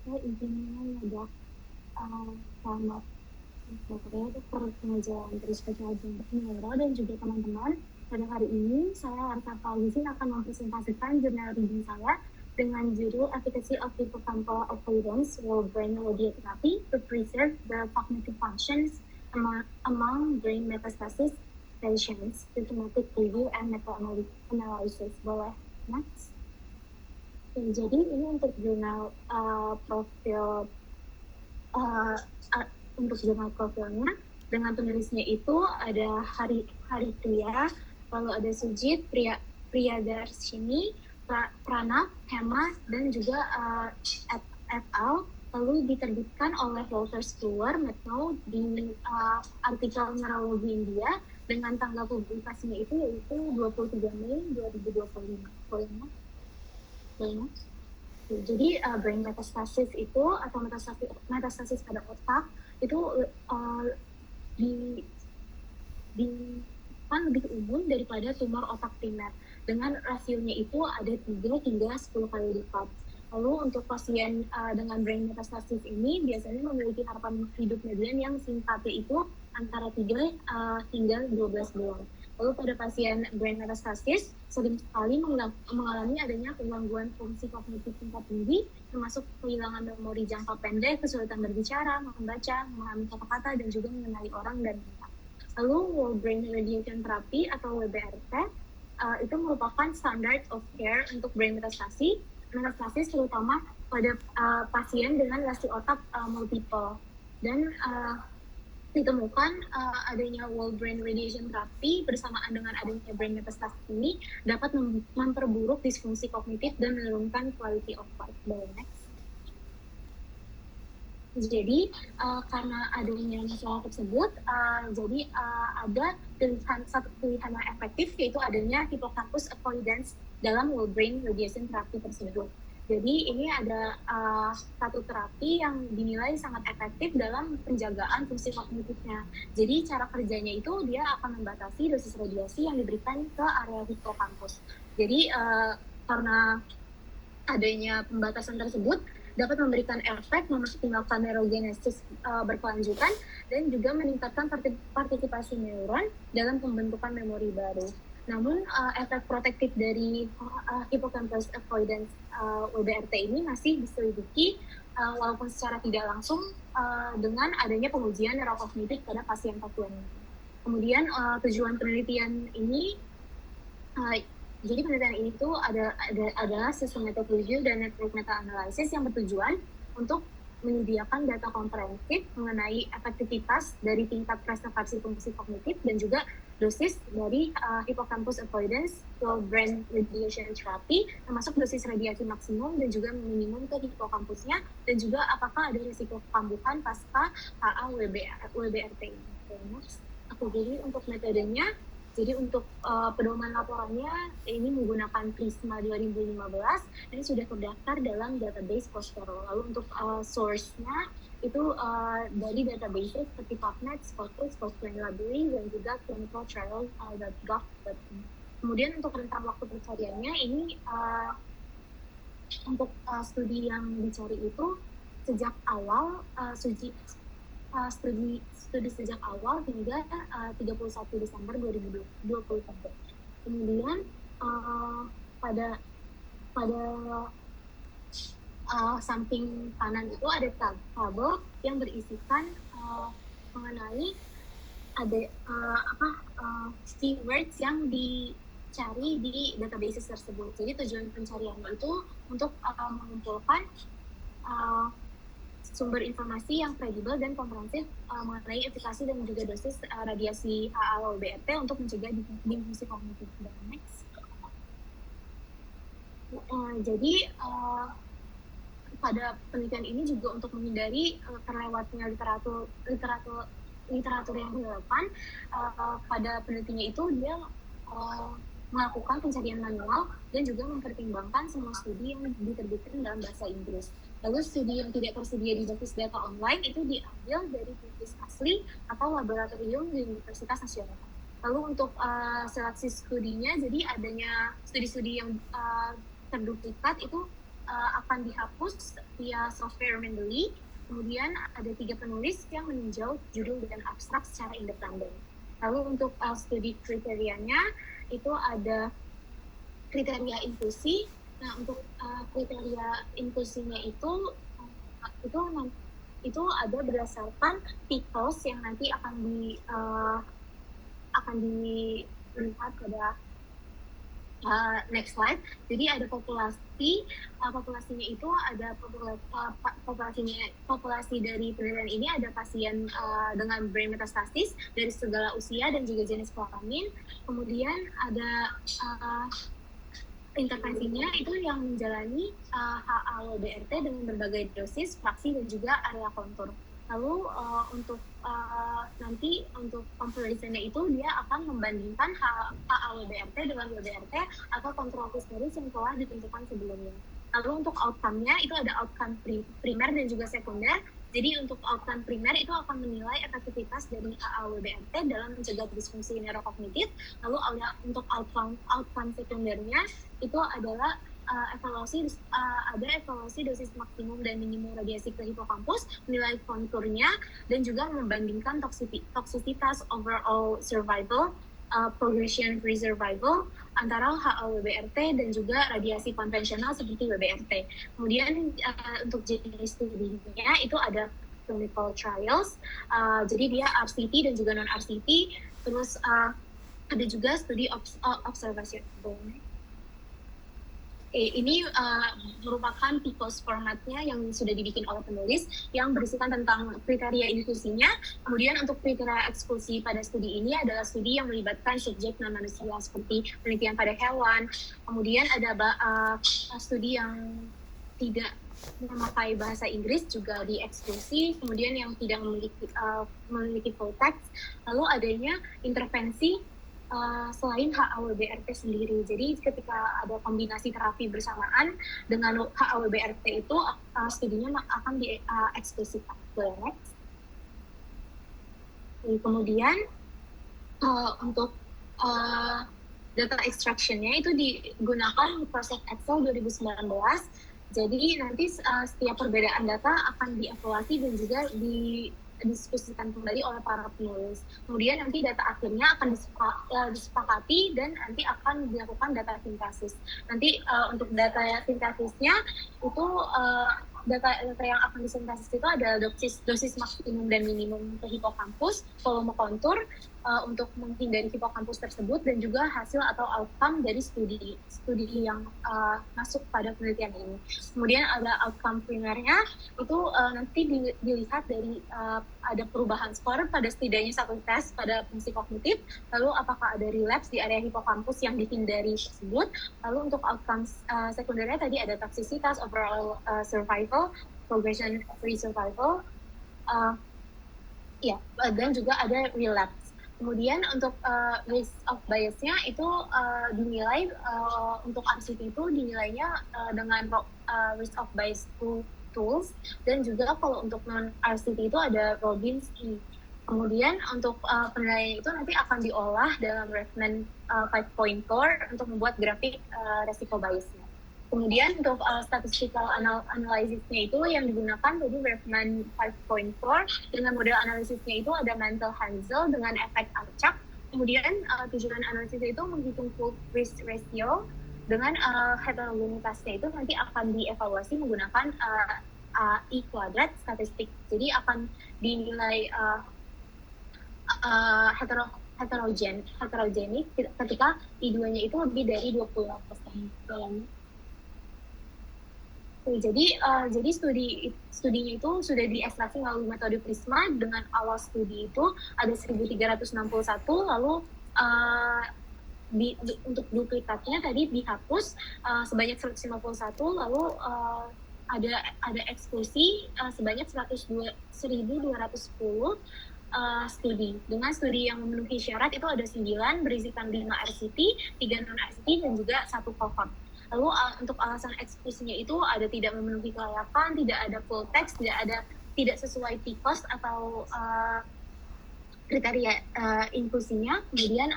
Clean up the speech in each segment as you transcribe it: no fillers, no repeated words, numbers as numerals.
saya izin ada selamat sore Dr. Pengajaran Spesialis Neuro dan juga teman-teman. Pada hari ini, saya Arta Fauzin akan mempresentasikan jurnal reading saya dengan judul Efficacy of Hippocampal Avoidance While Brain Radiotherapy to Preserve the Cognitive Functions among Brain Metastasis Patients, Systematic Review and Meta-Analysis. Boleh next? Jadi ini untuk jurnal profil untuk jurnal profilnya dengan penulisnya itu ada Hari Priya, lalu ada Sujit, Priyadarshini, Pranab, Hema, dan juga et al. Lalu diterbitkan oleh Walters Kluwer, Metno di artikel Neurologi India dengan tanggal publikasinya itu yaitu 23 Mei 2025. Boleh? Jadi brain metastasis itu atau metastasis pada otak itu kan lebih umum daripada tumor otak primer. Dengan rasionya itu ada 3 hingga 10 kali lipat. Lalu untuk pasien dengan brain metastasis ini biasanya memiliki harapan hidup median yang singkatnya itu antara 3 hingga 12 bulan. Lalu pada pasien brain metastasis sering sekali mengalami adanya gangguan fungsi kognitif tingkat tinggi, termasuk kehilangan memori jangka pendek, kesulitan berbicara, membaca, memahami kata-kata, dan juga mengenali orang dan tempat. Lalu whole brain radiation therapy atau WBRT itu merupakan standard of care untuk brain metastasis terutama pada pasien dengan lesi otak multiple. Dan ditemukan adanya whole brain radiation therapy bersamaan dengan adanya brain metastasis ini dapat memperburuk disfungsi kognitif dan menurunkan quality of life. Next. Jadi karena adanya masalah tersebut, jadi ada satu pilihan yang efektif yaitu adanya hippocampus avoidance dalam whole brain radiation therapy tersebut. Jadi ini ada satu terapi yang dinilai sangat efektif dalam penjagaan fungsi kognitifnya. Jadi cara kerjanya itu dia akan membatasi dosis radiasi yang diberikan ke area hippocampus. Jadi karena adanya pembatasan tersebut dapat memberikan efek memaksimalkan neurogenesis berkelanjutan dan juga meningkatkan partisipasi neuron dalam pembentukan memori baru. Namun efek protektif dari hippocampus avoidance WBRT ini masih diselidiki walaupun secara tidak langsung dengan adanya pengujian neurokognitif pada pasien-pasien. Kemudian tujuan penelitian ini jadi penelitian ini tuh adalah systematic review dan network meta-analysis yang bertujuan untuk menyediakan data komprehensif mengenai efektivitas dari tingkat preservasi fungsi kognitif dan juga dosis dari hippocampus avoidance whole brain radiation therapy, termasuk dosis radiasi maksimum dan juga minimum ke hippocampusnya, dan juga apakah ada risiko kambuhan pasca WBRT ini. Jadi untuk metodenya, jadi untuk pedoman laporannya ini menggunakan Prisma 2015 dan sudah terdaftar dalam database Prospero. Lalu untuk source-nya itu dari database seperti PubMed, Scopus, Cochrane Library, dan juga clinicaltrials.gov. Kemudian untuk rentang waktu pencariannya ini untuk studi yang dicari itu sejak awal studi sejak awal hingga 31 Desember 2021. Kemudian pada samping kanan itu ada tabel yang berisikan mengenai ada keywords yang dicari di database tersebut. Jadi tujuan pencariannya itu untuk mengumpulkan sumber informasi yang kredibel dan komprehensif mengenai efikasi dan juga dosis radiasi HA-WBRT untuk mencegah disfungsi kognitif. Next. Jadi pada penelitian ini juga untuk menghindari terlewatnya literatur yang relevan, pada penelitiannya itu dia melakukan pencarian manual dan juga mempertimbangkan semua studi yang diterbitkan dalam bahasa Inggris. Lalu studi yang tidak tersedia di basis data online itu diambil dari situs asli atau laboratorium di Universitas Nasional. Lalu untuk seleksi studinya, jadi adanya studi-studi yang terduplikat itu akan dihapus via software Mendeley. Kemudian ada 3 penulis yang meninjau judul dan abstrak secara independen. Lalu untuk studi kriterianya itu ada kriteria inklusi. Nah, untuk kriteria inklusinya itu ada berdasarkan titles yang nanti akan dilihat pada next slide. Jadi ada populasinya itu ada populasi dari penelitian ini ada pasien dengan brain metastasis dari segala usia dan juga jenis kelamin. Kemudian ada intervensinya itu yang menjalani HAWBRT dengan berbagai dosis, fraksi, dan juga area kontur. Lalu nanti untuk comparisonnya itu dia akan membandingkan HAWBRT dengan WBRT atau kontrol historis yang telah ditentukan sebelumnya. Lalu untuk outcome-nya itu ada outcome primer dan juga sekunder. Jadi untuk outcome primer itu akan menilai efektivitas dari HAWBRT dalam mencegah disfungsi neurokognitif. Lalu untuk outcome sekundernya itu adalah evaluasi dosis maksimum dan minimum radiasi ke hipokampus, menilai konturnya, dan juga membandingkan toksisitas overall survival, progression-free survival antara HAWBRT dan juga radiasi konvensional seperti WBRT. Kemudian untuk jenis studinya itu ada clinical trials, jadi dia RCT dan juga non-RCT, terus ada juga studi observation. Ini merupakan PICOS formatnya yang sudah dibikin oleh penulis yang berisikan tentang kriteria inklusinya. Kemudian untuk kriteria eksklusi pada studi ini adalah studi yang melibatkan subjek non-manusia seperti penelitian pada hewan. Kemudian ada studi yang tidak memakai bahasa Inggris juga dieksklusi. Kemudian yang tidak memiliki full text. Lalu adanya intervensi selain HAWBRT sendiri. Jadi ketika ada kombinasi terapi bersamaan dengan HAWBRT itu studinya akan dieksklusifkan. Kemudian untuk data extraction-nya itu digunakan Microsoft Excel 2019. Jadi nanti setiap perbedaan data akan dievaluasi dan juga didiskusikan kembali oleh para penulis. Kemudian nanti data akhirnya akan disepakati dan nanti akan dilakukan data sintesis. Nanti untuk data sintesisnya itu data yang akan disintesis itu ada dosis maksimum dan minimum ke hipokampus, volume kontur untuk menghindari hipokampus tersebut, dan juga hasil atau outcome dari studi yang masuk pada penelitian ini. Kemudian ada outcome primernya itu nanti dilihat dari ada perubahan skor pada setidaknya satu tes pada fungsi kognitif, lalu apakah ada relapse di area hipokampus yang dihindari tersebut. Lalu untuk outcome sekundernya tadi ada toksisitas, overall survival, progression-free survival, dan juga ada relapse. Kemudian untuk risk of bias-nya itu dinilai untuk RCT itu dinilainya dengan risk of bias tools, dan juga kalau untuk non RCT itu ada Robbins-E. Kemudian untuk penilaian itu nanti akan diolah dalam Refman 5.4 untuk membuat grafik resiko biasnya. Kemudian untuk statistical analysis-nya itu yang digunakan jadi Refman 5.4 dengan model analisisnya itu ada Mantel Hansel dengan efek acak. Kemudian tujuan analisisnya itu menghitung full risk ratio dengan heterogenitasnya itu nanti akan dievaluasi menggunakan I kuadrat statistik. Jadi akan dinilai heterogenik ketika I2-nya itu lebih dari 20%. Jadi studinya itu sudah diekstraksi melalui metode Prisma. Dengan awal studi itu ada 1361, lalu untuk duplikatnya tadi dihapus sebanyak 151, lalu ada eksklusi sebanyak 1.210 studi. Dengan studi yang memenuhi syarat itu ada 9 berisikan 5 RCT, 3 non-RCT, dan juga 1 cohort. Lalu untuk alasan eksklusinya itu ada tidak memenuhi kelayakan, tidak ada full text, tidak sesuai PICOS atau kriteria inklusinya, kemudian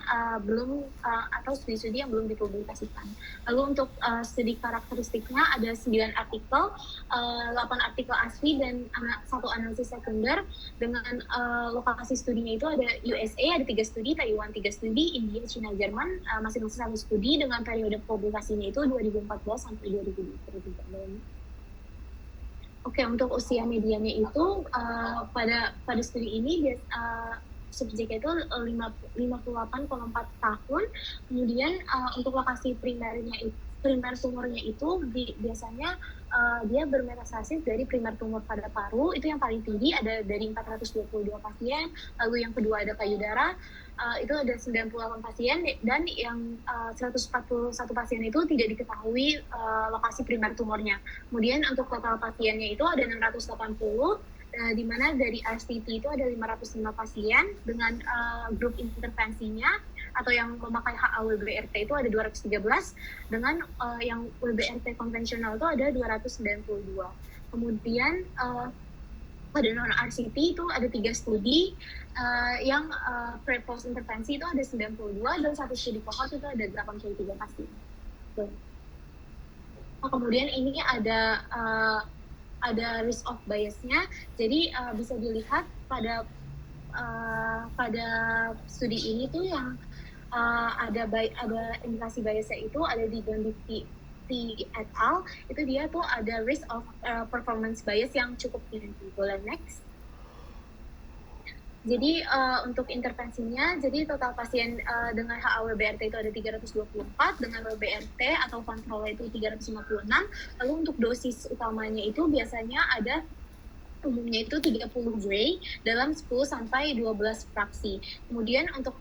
belum atau studi-studi yang belum dipublikasikan. Lalu untuk studi karakteristiknya ada 9 artikel, 8 artikel asli dan satu analisis sekunder dengan lokasi studinya itu ada USA ada 3 studi, Taiwan 3 studi, India, China, Jerman masing-masing 1 studi dengan periode publikasinya itu 2014 sampai 2023. Oke, untuk usia mediannya itu pada studi ini subjeknya itu 58,4 tahun. Kemudian untuk lokasi primer tumornya itu biasanya dia bermetastasis dari primer tumor pada paru, itu yang paling tinggi ada dari 422 pasien, lalu yang kedua ada payudara, itu ada 98 pasien, dan yang 141 pasien itu tidak diketahui lokasi primer tumornya. Kemudian untuk total pasiennya itu ada 680, di mana dari RCT itu ada 505 pasien dengan grup intervensinya atau yang memakai HA-WBRT itu ada 213, dengan yang WBRT konvensional itu ada 292. Kemudian pada non-RCT itu ada 3 studi, yang pre-post intervensi itu ada 92, dan 1 studi cohort itu ada 83 pasien. Kemudian ini ada risk of bias-nya, jadi bisa dilihat pada studi ini tuh yang ada indikasi biasnya itu ada di Gonditi et al. Itu dia tuh ada risk of performance bias yang cukup tinggi. Boleh next. Jadi untuk intervensinya, jadi total pasien dengan HA-WBRT itu ada 324, dengan WBRT atau kontrol itu 356. Lalu untuk dosis utamanya itu biasanya ada umumnya itu 30 gray dalam 10 sampai 12 fraksi. Kemudian untuk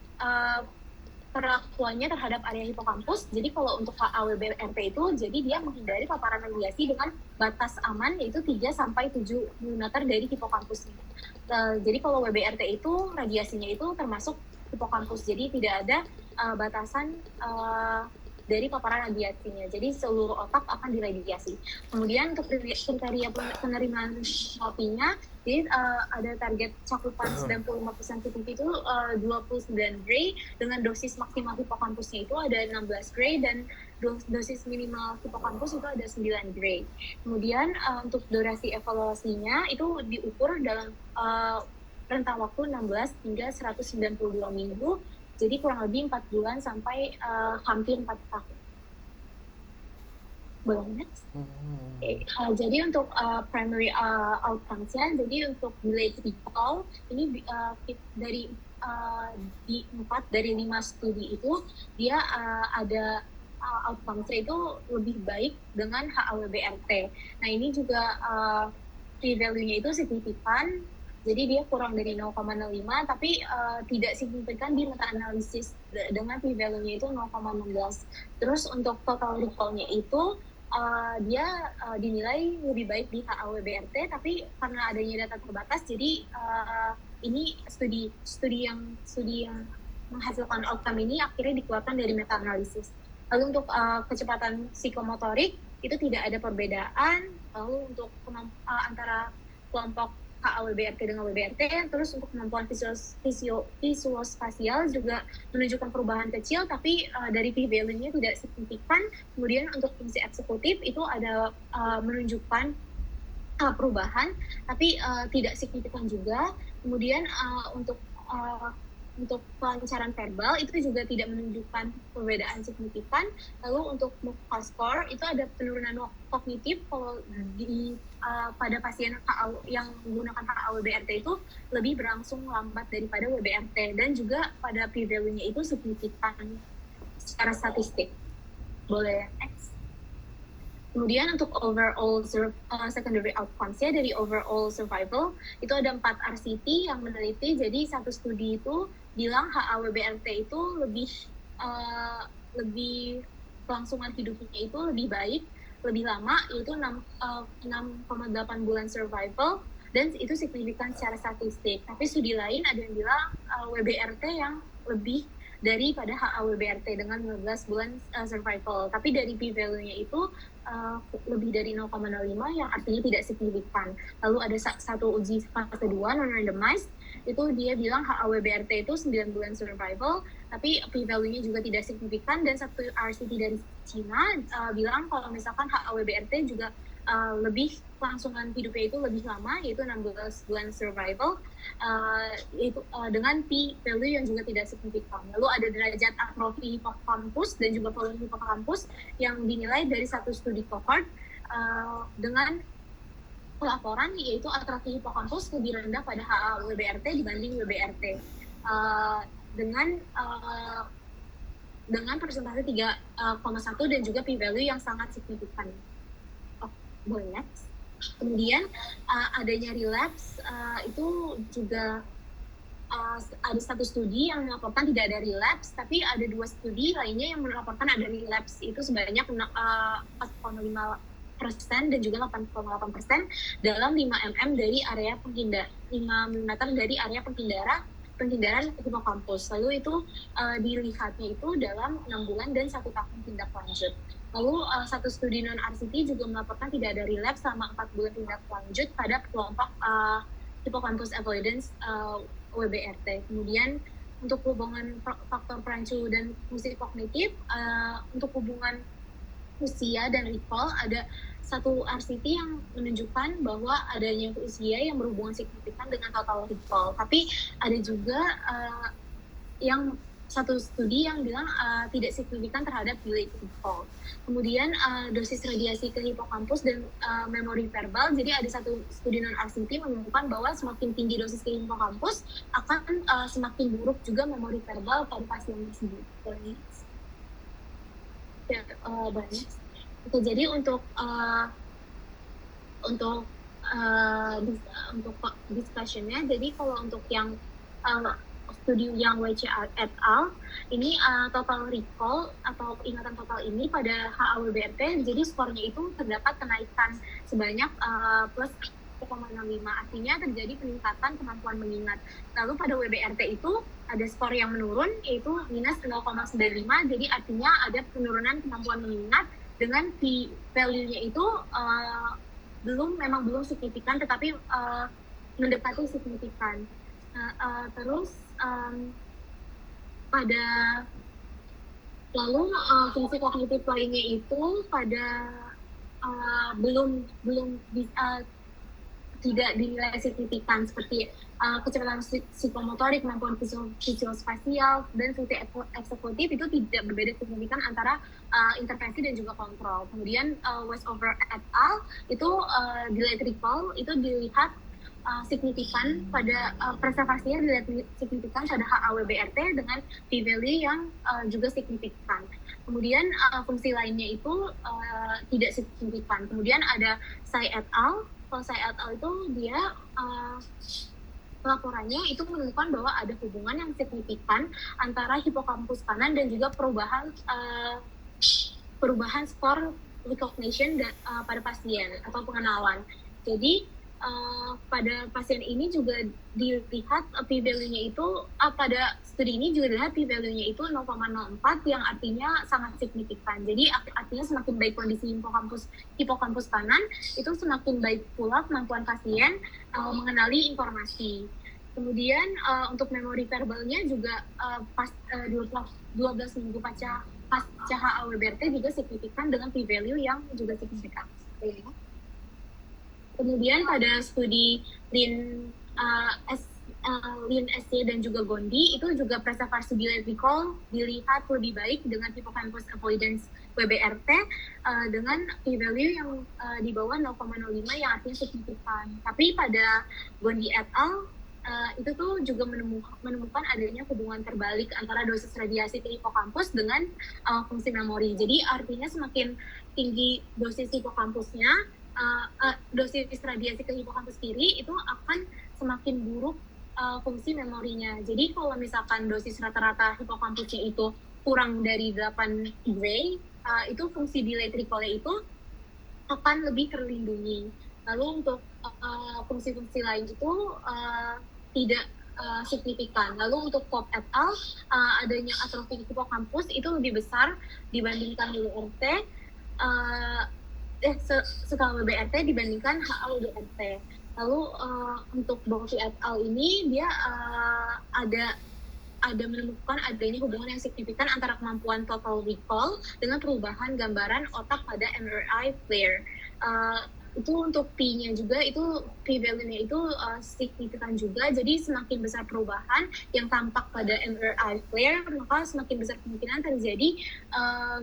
perlakuannya terhadap area hipokampus, jadi kalau untuk HA-WBRT itu, jadi dia menghindari paparan radiasi dengan batas aman yaitu 3 sampai 7 mm dari hipokampusnya. Jadi kalau WBRT itu radiasinya itu termasuk hipokampus, jadi tidak ada batasan dari paparan radiasinya. Jadi seluruh otak akan diradiasi. Kemudian untuk kriteria penerimaan Shopee-nya, jadi ada target cakupan 95% sensitivity itu 29 gray, dengan dosis maksimal hipokampusnya itu ada 16 gray, dan dosis minimal hipokampus itu ada 9 gray. Kemudian untuk durasi evaluasinya itu diukur dalam rentang waktu 16 hingga 192 minggu, jadi kurang lebih 4 bulan sampai hampir 4 tahun. Boleh next? Jadi untuk primary outcomes-nya, jadi untuk delayed recall, ini dari 4 dari 5 studi itu, dia ada outcomes-nya itu lebih baik dengan HA-WBRT. Nah ini juga p-value-nya itu signifikan, jadi dia kurang dari 0,05, tapi tidak signifikan di meta-analisis dengan p-value-nya itu 0,16. Terus untuk total recall-nya itu dia dinilai lebih baik di HA-WBRT, tapi karena adanya data terbatas, jadi ini studi yang menghasilkan outcome ini akhirnya dikeluarkan dari meta-analisis. Lalu untuk kecepatan psikomotorik itu tidak ada perbedaan. Lalu untuk antara kelompok HA-WBRT dengan WBRT, terus untuk kemampuan visuospasial juga menunjukkan perubahan kecil, tapi dari p-value-nya tidak signifikan. Kemudian untuk fungsi eksekutif itu ada menunjukkan perubahan, tapi tidak signifikan juga. Kemudian untuk kelancaran verbal itu juga tidak menunjukkan perbedaan signifikan. Lalu untuk MoCA score itu ada penurunan kognitif kalau pada pasien yang menggunakan HA-WBRT itu lebih berlangsung lambat daripada WBRT, dan juga pada p-value-nya itu signifikan secara statistik. Boleh next. Kemudian untuk overall secondary outcomes-nya, dari overall survival itu ada 4 RCT yang meneliti. Jadi satu studi itu bilang HA-WBRT itu lebih kelangsungan hidupnya itu lebih baik, lebih lama, yaitu 6,8 bulan survival, dan itu signifikan secara statistik. Tapi studi lain ada yang bilang WBRT yang lebih daripada HA-WBRT dengan 15 bulan survival. Tapi dari p-value-nya itu lebih dari 0,05 yang artinya tidak signifikan. Lalu ada satu uji fase 2 non-randomized itu dia bilang HAWBRT itu 9 bulan survival, tapi p-value-nya juga tidak signifikan. Dan satu RCT dari Cina bilang kalau misalkan HAWBRT juga lebih kelangsungan hidupnya itu lebih lama, yaitu 16 bulan survival, dengan p-value yang juga tidak signifikan. Lalu ada derajat atrofi hipokampus dan juga volume hipokampus yang dinilai dari satu studi cohort dengan pelaporan, yaitu atrofi hipokampus lebih rendah pada HAWBRT dibanding WBRT dengan persentase 3,1 dan juga p-value yang sangat signifikan. Boleh next. Kemudian adanya relapse itu juga ada satu studi yang melaporkan tidak ada relapse, tapi ada 2 studi lainnya yang melaporkan ada relapse, itu sebanyak 4,5% dan juga 8,8% dalam 5 mm dari area 5 mm dari area penghindaran hipokampus. Lalu itu dilihatnya itu dalam 6 bulan dan 1 tahun tindak lanjut. Lalu satu studi non-RCT juga melaporkan tidak ada relapse selama 4 bulan tindak lanjut pada kelompok hippocampus avoidance WBRT. Kemudian untuk hubungan faktor perancu dan fungsi kognitif, untuk hubungan usia dan recall ada satu RCT yang menunjukkan bahwa adanya usia yang berhubungan signifikan dengan total recall. Tapi ada juga yang satu studi yang bilang tidak signifikan terhadap delayed recall. Kemudian dosis radiasi ke hipokampus dan memori verbal. Jadi ada satu studi non-RCT menemukan bahwa semakin tinggi dosis ke hipokampus akan semakin buruk juga memori verbal pada pasien tersebut. Banyak. Oke, jadi untuk discussion-nya, jadi kalau untuk yang studi yang WC et al. Ini total recall atau ingatan total ini pada HAWBRT, jadi skornya itu terdapat kenaikan sebanyak plus 1,65, artinya terjadi peningkatan kemampuan mengingat. Lalu pada WBRT itu ada skor yang menurun, yaitu minus 0,95, jadi artinya ada penurunan kemampuan mengingat dengan p-value-nya itu memang belum signifikan, tetapi mendekati signifikan. Terus lalu fungsi kognitif lainnya itu pada belum bisa tidak dinilai signifikan, seperti kecepatan psikomotorik, kemampuan visuospasial, dan fungsi eksekutif itu tidak berbeda signifikan antara intervensi dan juga kontrol. Kemudian Westover et al. Itu delayed recall itu dilihat signifikan pada preservasinya dilihat signifikan pada HAWBRT dengan p-value yang juga signifikan. Kemudian fungsi lainnya itu tidak signifikan. Kemudian ada Tsai et al. Kalau Tsai et al. Itu dia laporannya itu menemukan bahwa ada hubungan yang signifikan antara hipokampus kanan dan juga perubahan skor recognition pada pasien atau pengenalan. Jadi pada pasien ini juga dilihat p-value-nya itu pada studi ini juga dilihat p-value-nya itu 0,04 yang artinya sangat signifikan. Jadi artinya semakin baik kondisi hipokampus kanan, itu semakin baik pula kemampuan pasien mengenali informasi. Kemudian untuk memori verbalnya juga pas 12 minggu pasca HAWBRT juga signifikan dengan p-value yang juga signifikan. Kemudian pada studi Lin SC dan juga Gondi itu juga preservasi delayed recall dilihat lebih baik dengan hippocampus avoidance WBRT dengan p-value yang di bawah 0,05 yang artinya signifikan. Tapi pada Gondi et al. Itu tuh juga menemukan adanya hubungan terbalik antara dosis radiasi ke hipokampus dengan fungsi memori. Jadi artinya semakin tinggi dosis hipokampusnya, dosis radiasi ke hipokampus kiri itu akan semakin buruk fungsi memorinya. Jadi kalau misalkan dosis rata-rata hipokampusnya itu kurang dari 8 Gray, itu fungsi delayed recall-nya itu akan lebih terlindungi. Lalu untuk fungsi-fungsi lain itu tidak signifikan. Lalu untuk Pop et al. Adanya atrofi hipokampus itu lebih besar dibandingkan WBRT, skala WBRT dibandingkan HAWBRT. Lalu untuk Bofi et al. Ini dia ada menemukan adanya hubungan yang signifikan antara kemampuan total recall dengan perubahan gambaran otak pada MRI flare. Itu untuk P-nya juga, itu P-value-nya itu signifikan juga, jadi semakin besar perubahan yang tampak pada MRI flare, maka semakin besar kemungkinan terjadi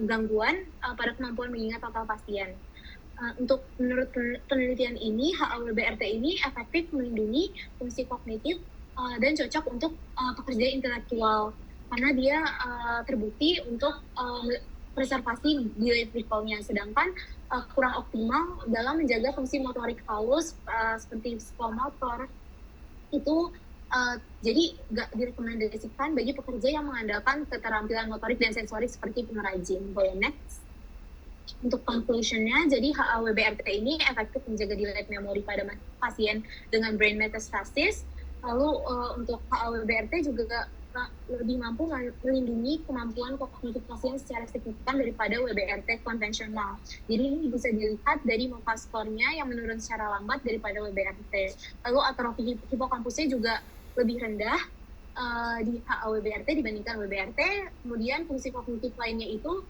gangguan pada kemampuan mengingat total pasien. Untuk menurut penelitian ini, HAWBRT ini efektif melindungi fungsi kognitif dan cocok untuk pekerja intelektual karena dia terbukti untuk preservasi delayed recall-nya, sedangkan kurang optimal dalam menjaga fungsi motorik halus seperti psikomotor itu. Jadi nggak direkomendasikan bagi pekerja yang mengandalkan keterampilan motorik dan sensorik seperti pengrajin. Boleh next. Untuk conclusion-nya, jadi HAWBRT ini efektif menjaga delayed memory pada pasien dengan brain metastasis. Lalu untuk HAWBRT juga lebih mampu melindungi kemampuan kognitif pasien secara signifikan daripada WBRT konvensional. Jadi ini bisa dilihat dari MoCA score-nya yang menurun secara lambat daripada WBRT. Lalu atrofi hipokampusnya juga lebih rendah di HAWBRT dibandingkan WBRT. Kemudian fungsi kognitif lainnya itu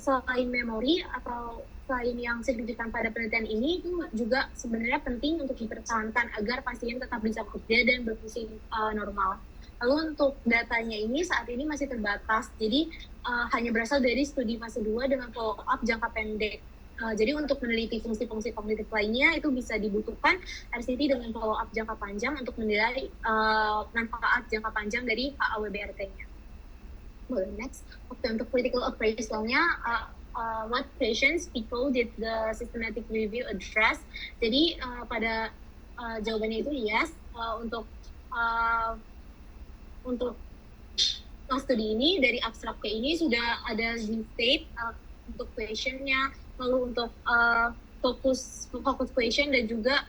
selain memori atau selain yang signifikan pada penelitian ini, itu juga sebenarnya penting untuk dipertahankan agar pasien tetap bisa bekerja dan berfungsi normal. Lalu untuk datanya ini saat ini masih terbatas, jadi hanya berasal dari studi fase 2 dengan follow up jangka pendek. Jadi untuk meneliti fungsi-fungsi kognitif lainnya itu bisa dibutuhkan RCT dengan follow up jangka panjang untuk menilai manfaat jangka panjang dari HAWBRT-nya. Boleh next. Oke, untuk critical appraisal-nya, what questions people did the systematic review address? Jadi pada jawabannya itu yes. Untuk studi ini dari abstraknya ini sudah ada di state untuk questionnya, lalu untuk fokus question dan juga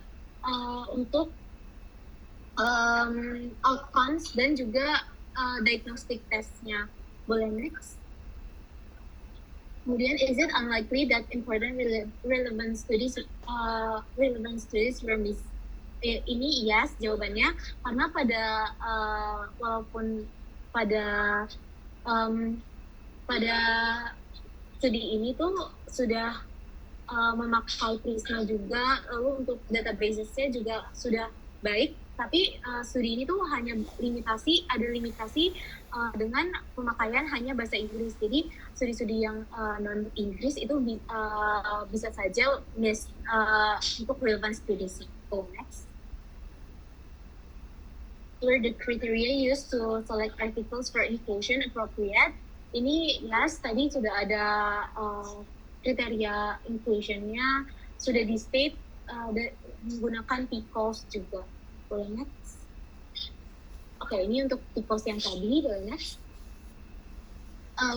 untuk outcomes dan juga diagnostic testnya. Boleh next. Kemudian, is it unlikely that important relevant studies were missed? Ini yes jawabannya, karena walaupun pada studi ini tuh sudah memakai Prisma juga, lalu untuk database-nya juga sudah baik, tapi studi ini tuh hanya ada limitasi dengan pemakaian hanya bahasa Inggris. Jadi studi-studi yang non Inggris itu bisa saja miss untuk relevant studies. So next. Were the criteria used to select articles for inclusion appropriate? Ini yes, tadi sudah ada kriteria inclusion-nya sudah di state menggunakan PCOS juga. Boleh next. Oke, ini untuk PCOS yang tadi. Boleh next.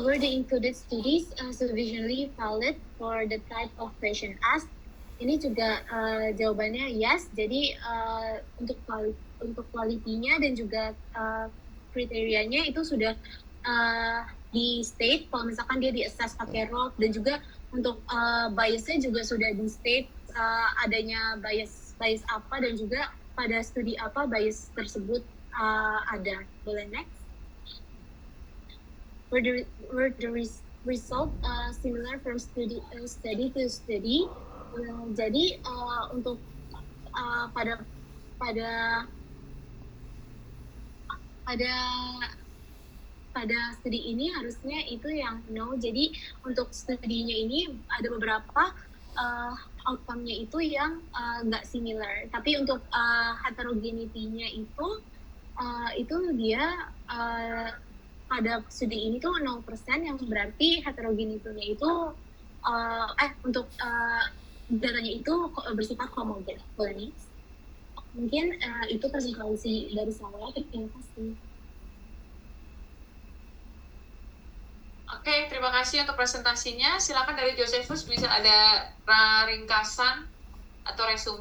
Were the included studies sufficiently valid for the type of question asked? Ini juga jawabannya yes. Jadi untuk quality-nya dan juga kriterianya itu sudah di state. Kalau misalkan dia di-assess pakai ROC, dan juga untuk biasnya juga sudah di state adanya bias apa, dan juga pada studi apa bias tersebut ada. Boleh next. Were the result similar from study to study? Jadi untuk pada studi ini harusnya itu yang no. Jadi untuk studinya ini ada beberapa outcome-nya itu yang nggak similar. Tapi untuk heterogeneity-nya itu dia pada studi ini tuh 0%, yang berarti heterogeneity-nya itu untuk datanya itu bersifat homogen. Boleh nih? Mungkin itu presentasi dari saya. Terima kasih. Oke, terima kasih untuk presentasinya. Silakan dari Josephus bisa ada ringkasan atau resume